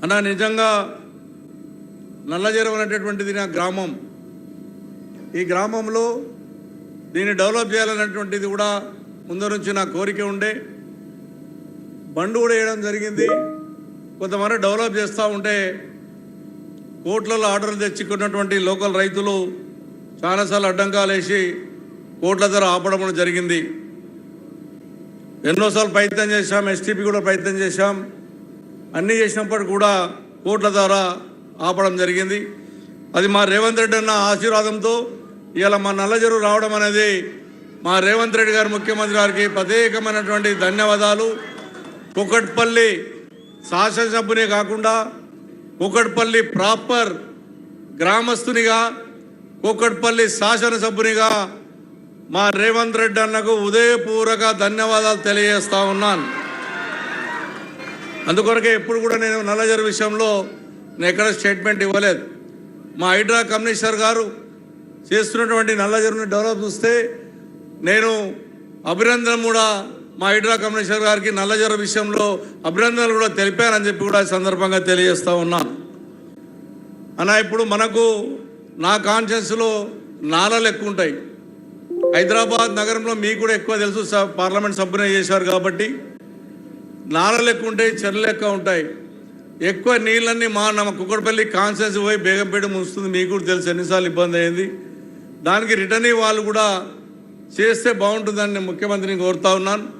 అన్నా నిజంగా నల్లజెరువు అనేటటువంటిది నా గ్రామం. ఈ గ్రామంలో దీన్ని డెవలప్ చేయాలనేటువంటిది కూడా ముందు నుంచి నా కోరిక ఉండే. బండు కూడా వేయడం జరిగింది. కొంతమంది డెవలప్ చేస్తూ ఉంటే కోట్లలో ఆర్డర్లు తెచ్చుకున్నటువంటి లోకల్ రైతులు చాలాసార్లు అడ్డంకాలు వేసి కోట్ల ధర ఆపడం జరిగింది. ఎన్నోసార్లు ప్రయత్నం చేశాం, ఎస్టీపీ కూడా ప్రయత్నం చేశాం. అన్నీ చేసినప్పటికీ కూడా కోట్ల ద్వారా ఆపడం జరిగింది. అది మా రేవంత్ రెడ్డి అన్న ఆశీర్వాదంతో ఇవాళ మా నల్లజెరువు రావడం అనేది మా రేవంత్ రెడ్డి గారు ముఖ్యమంత్రి గారికి ప్రత్యేకమైనటువంటి ధన్యవాదాలు. కూకట్పల్లి శాసనసభ్యునే కాకుండా కూకట్పల్లి ప్రాపర్ గ్రామస్తునిగా, కూకట్పల్లి శాసనసభ్యునిగా మా రేవంత్ రెడ్డి అన్నకు ఉదయపూర్వక ధన్యవాదాలు తెలియజేస్తా ఉన్నాను. అందుకొరకే ఎప్పుడు కూడా నేను నల్లజెరువు విషయంలో నేను ఎక్కడ స్టేట్మెంట్ ఇవ్వలేదు. మా హైడ్రా కమిషనర్ గారు చేస్తున్నటువంటి నల్లజెరువుని డెవలప్ చూస్తే నేను అభినందన కూడా మా హైడ్రా కమిషనర్ గారికి నల్లజెరువు విషయంలో అభినందనలు కూడా తెలిపానని చెప్పి కూడా సందర్భంగా తెలియజేస్తూ ఉన్నాను. అన్న ఇప్పుడు మనకు నా కాన్షియన్స్లో నాలలు ఎక్కువ ఉంటాయి. హైదరాబాద్ నగరంలో మీకు కూడా ఎక్కువ తెలుసు, పార్లమెంట్ సభ్యునే చేశారు కాబట్టి నాలలు ఎక్కువ ఉంటాయి, చెర్లు ఎక్కువ ఉంటాయి. ఎక్కువ నీళ్ళన్నీ మా కుక్కడపల్లి కాన్స్టిట్యున్సీ పోయి బేగంపేట ముంచుతుంది. మీకు కూడా తెలుసు ఎన్నిసార్లు ఇబ్బంది అయింది. దానికి రిటర్న్ వాళ్ళు కూడా చేస్తే బాగుంటుందని నేను ముఖ్యమంత్రిని కోరుతా ఉన్నాను.